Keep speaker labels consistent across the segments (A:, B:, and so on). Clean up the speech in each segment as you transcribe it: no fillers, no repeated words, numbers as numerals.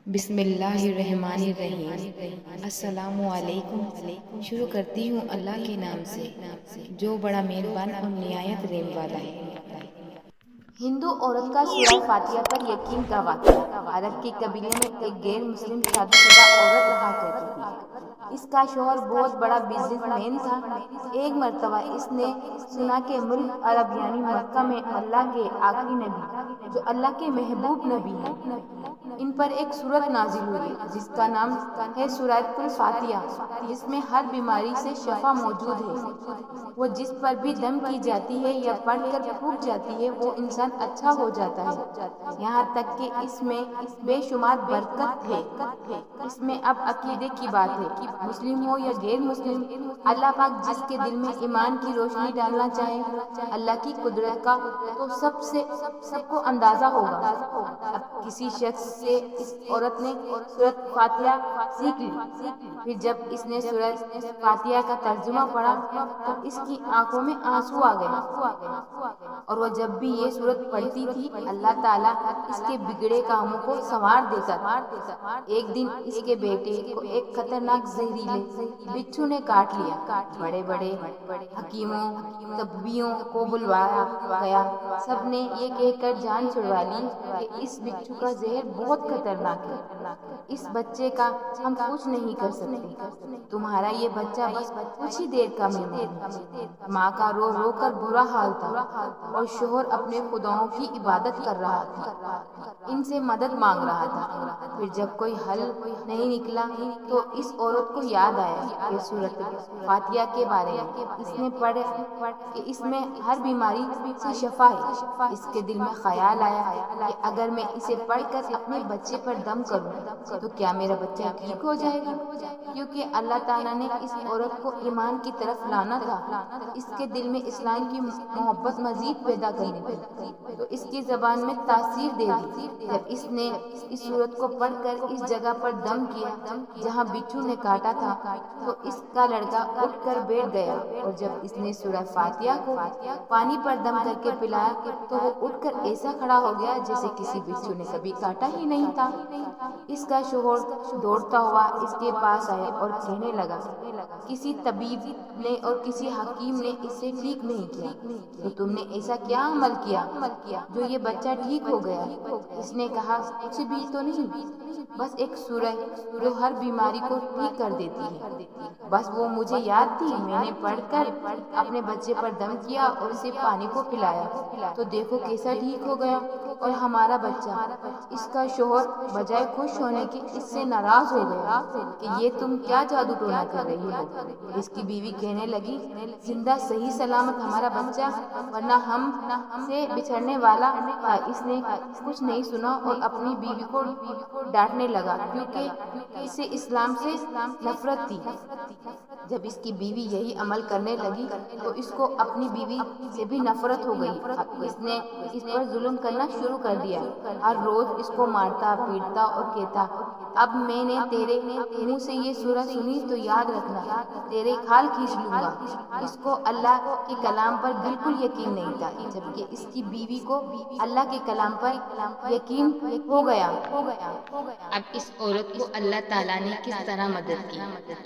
A: بسم اللہ الرحمن الرحیم۔ السلام علیکم۔ شروع کرتی ہوں اللہ کے نام سے جو بڑا مہربان اور نہایت رحم والا ہے۔ ہندو عورت کا سورہ فاتحہ پر یقین کا واقعہ۔ عرب کے قبیلے میں ایک غیر مسلم شادی شدہ عورت رہا کرتی تھی۔ اس کا شوہر بہت بڑا بزنس مین تھا۔ ایک مرتبہ اس نے سنا کہ ملک عرب یعنی مکہ میں اللہ کے آخری نبی جو اللہ کے محبوب نبی ہیں، ان پر ایک سورت نازل ہوئی جس کا نام ہے سورۃ الفاتحہ، جس میں ہر بیماری سے شفا موجود ہے۔ وہ جس پر بھی دم کی جاتی ہے یا پڑھ کر پھونک جاتی ہے وہ انسان اچھا ہو جاتا ہے، یہاں تک کہ اس میں بے شمار برکت ہے۔ اس میں اب عقیدے کی بات ہے کہ مسلم ہو یا غیر مسلم، اللہ پاک جس کے دل میں ایمان کی روشنی ڈالنا چاہے اللہ کی قدرت کا، تو سب کو اندازہ ہوگا۔ اب کسی شخص سے اس عورت نے سورۃ فاتحہ سیکھ لی، پھر جب اس نے سورۃ فاتحہ کا ترجمہ پڑھا تو اس کی آنکھوں میں آنسو آ گئے، اور وہ جب بھی یہ سورت پڑھتی تھی اللہ تعالیٰ اس کے بگڑے کاموں کو سنوار دیتا تھا۔ ایک دن اس کے بیٹے کو ایک خطرناک زہریلے بچھو نے کاٹ لیا۔ بڑے بڑے حکیموں طبیبوں کو بلوایا گیا، سب نے یہ کہہ کر جان چھڑوا لی کہ اس بچھو کا زہر بہت خطرناک ہے، اس بچے کا ہم کچھ نہیں کر سکتے، تمہارا یہ بچہ بس کچھ ہی دیر کا مہمان ہے۔ ماں کا رو رو کر برا حال تھا اور شوہر اپنے خداؤں کی عبادت کر رہا تھا، ان سے مدد مانگ رہا تھا۔ پھر جب کوئی حل نہیں نکلا تو اس عورت کو یاد آیا کہ سورۃ فاتحہ کے بارے میں اس نے پڑھا کہ اس میں ہر بیماری سے شفا ہے۔ اس کے دل میں خیال آیا کہ اگر میں اسے پڑھ کر اپنے بچے پر دم کروں تو کیا میرا بچہ ٹھیک ہو جائے گا؟ کیونکہ اللہ تعالیٰ نے اس عورت کو ایمان کی طرف لانا تھا، اس کے دل میں اسلام کی محبت مزید پیدا کرنی تھی، تو اس کی زبان میں تاثیر دے دی۔ جب اس نے اس سورت کو پڑھ کر اس جگہ پر دم کیا جہاں بچھو نے کاٹا تھا تو اس کا لڑکا اٹھ کر بیٹھ گیا، اور جب اس نے سورہ فاتحہ کو پانی پر دم کر کے پلایا تو وہ اٹھ کر ایسا کھڑا ہو گیا جیسے کسی بچھو نے کبھی کاٹا ہی نہیں تھا۔ اس کا شوہر دوڑتا ہوا اس کے پاس آیا اور کہنے لگا کسی طبیب نے اور کسی حکیم نے اسے ٹھیک نہیں کیا، تو تم نے ایسا کیا عمل کیا جو یہ بچہ ٹھیک ہو گیا؟ اس نے کہا کچھ بھی تو نہیں، بس ایک سورہ جو ہر بیماری کو ٹھیک کر دیتی ہے، بس وہ مجھے یاد تھی، میں نے پڑھ کر اپنے بچے پر دم کیا اور اسے پانی کو پلایا تو دیکھو کیسا ٹھیک ہو گیا، اور ہمارا بچہ۔ اس کا شوہر بجائے خوش ہونے کے اس سے ناراض ہو گیا کہ یہ تم کیا جادو ٹونا کر رہی ہو۔ اس کی بیوی کہنے لگی زندہ صحیح سلامت ہمارا بچہ، ورنہ ہم سے بچھڑنے والا تھا۔ اس نے کچھ نہیں سنا اور اپنی بیوی کو ڈانٹنے لگا کیونکہ اسے اسلام سے نفرت تھی۔ جب اس کی بیوی یہی عمل کرنے لگی تو اس کو اپنی بیوی سے بھی نفرت ہو گئی۔ اب اس نے اس پر ظلم کرنا شروع کر دیا، ہر روز اس کو مارتا پیٹتا اور کہتا اب میں نے تیرے منہ سے یہ سورہ سنی تو یاد رکھنا تیرے کھال کھینچ لوں گا۔ اس کو اللہ کے کلام پر بالکل یقین نہیں تھا، جبکہ اس کی بیوی کو اللہ کے کلام پر یقین ہو گیا۔
B: اب اس عورت کو اللہ تعالیٰ نے کس طرح مدد کی،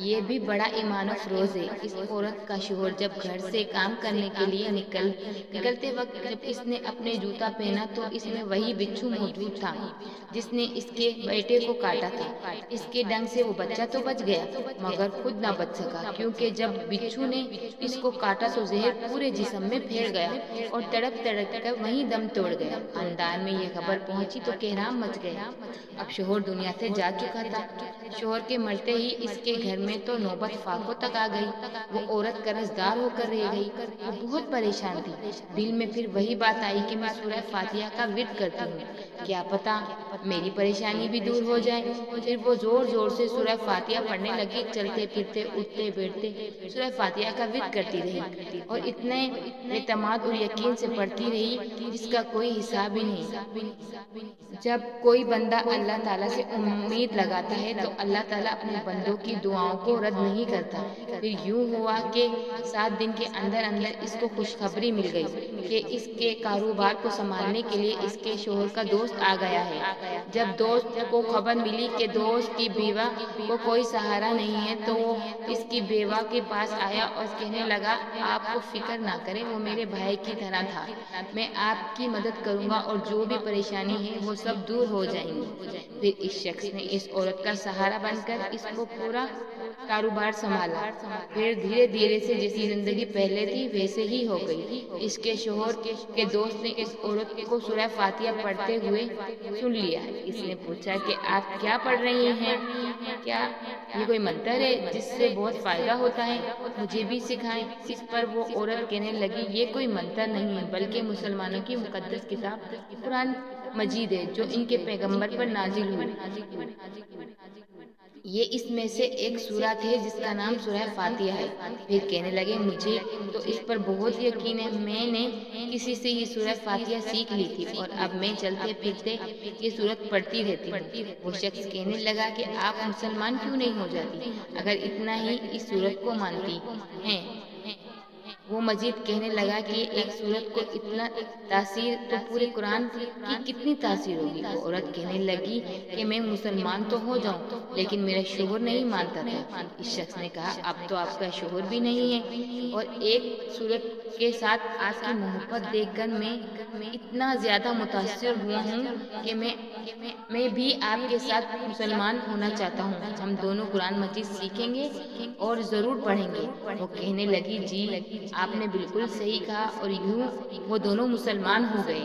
B: یہ بھی بڑا ایمان افروز ہے۔ اس عورت کا شوہر جب گھر سے کام کرنے کے لیے نکلتے وقت جب اس نے اپنے جوتا پہنا تو اس میں وہی بچھو موجود تھا جس نے اس کے بیٹے کو کاٹا تھا۔ اس کے ڈنگ سے وہ بچہ تو بچ گیا مگر خود نہ بچ سکا، کیونکہ جب بچھو نے اس کو کاٹا تو زہر پورے جسم میں پھیل گیا اور تڑپ کر وہیں دم توڑ گیا۔ خاندان میں یہ خبر پہنچی تو کوہرام مچ گیا۔ اب شوہر دنیا سے جا چکا تھا۔ شوہر کے مرتے ہی اس کے گھر میں تو نوبت فاقوں تک آ گئی۔ وہ عورت قرضدار ہو کر رہ گئی، وہ بہت پریشان تھی۔ دل میں پھر وہی بات آئی کہ میں سورہ فاتحہ کا ورد کرتی ہوں، کیا پتہ میری پریشانی بھی دور ہو جائے۔ پھر وہ زور زور سے سورہ فاتحہ پڑھنے لگی، چلتے پھرتے اٹھتے بیٹھتے سورہ فاتحہ کا ورد کرتی رہی اور اتنے اعتماد اور یقین سے پڑھتی رہی جس کا کوئی حساب ہی نہیں۔ جب کوئی بندہ اللہ تعالیٰ سے امید لگاتا ہے تو اللہ تعالیٰ اپنے بندوں کی دعاؤں کو رد نہیں کرتا۔ پھر یوں ہوا کہ 7 دن کے اندر اندر اس کو خوشخبری مل گئی کہ اس کے کاروبار کو سنبھالنے کے لیے اس کے شوہر کا دوست آ گیا ہے۔ جب دوست کو خبر ملی کہ دوست کی بیوہ کو کوئی سہارا نہیں ہے تو وہ اس کی بیوہ کے پاس آیا اور کہنے لگا، آپ کو فکر نہ کریں، وہ میرے بھائی کی طرح تھا، میں آپ کی مدد کروں گا اور جو بھی پریشانی ہے وہ سب دور ہو جائیں گی۔ پھر اس شخص نے اس عورت کا سہارا بن کر اس کو پورا کاروبار سنبھالا۔ پھر دھیرے دھیرے سے جیسی زندگی پہلے تھی ویسے ہی ہو گئی۔ اس کے شوہر کے دوست نے اس عورت کو سورہ فاتحہ پڑھتے ہوئے سن لیا۔ اس نے پوچھا کہ آپ کیا پڑھ رہی ہیں؟ کیا یہ کوئی منتر ہے جس سے بہت فائدہ ہوتا ہے؟ مجھے بھی سکھائیں۔ اس پر وہ عورت کہنے لگی، یہ کوئی منتر نہیں بلکہ مسلمانوں کی مقدس کتاب قرآن مجید ہے جو ان کے پیغمبر پر نازل ہوئی۔ یہ اس میں سے ایک سورت ہے جس کا نام سورہ فاتحہ ہے۔ پھر کہنے لگے، مجھے تو اس پر بہت یقین ہے، میں نے کسی سے یہ سورہ فاتحہ سیکھ لی تھی اور اب میں چلتے پھرتے یہ سورت پڑھتی رہتی ہوں۔ وہ شخص کہنے لگا کہ آپ مسلمان کیوں نہیں ہو جاتی اگر اتنا ہی اس سورت کو مانتی ہیں؟ وہ مزید کہنے لگا کہ ایک سورت کو اتنا تاثیر تو پورے قرآن کی کتنی تاثیر ہوگی۔ وہ عورت کہنے لگی کہ میں مسلمان تو ہو جاؤں لیکن میرا شوہر نہیں مانتا تھا۔ اس شخص نے کہا، اب تو آپ کا شوہر بھی نہیں ہے اور ایک سورت کے ساتھ آپ کی محبت دیکھ کر میں اتنا زیادہ متاثر ہوا ہوں کہ میں بھی آپ کے ساتھ مسلمان ہونا چاہتا ہوں۔ ہم دونوں قرآن مجید سیکھیں گے اور ضرور پڑھیں گے۔ وہ کہنے لگی، جی آپ نے بالکل صحیح کہا، اور یوں وہ دونوں مسلمان ہو گئے۔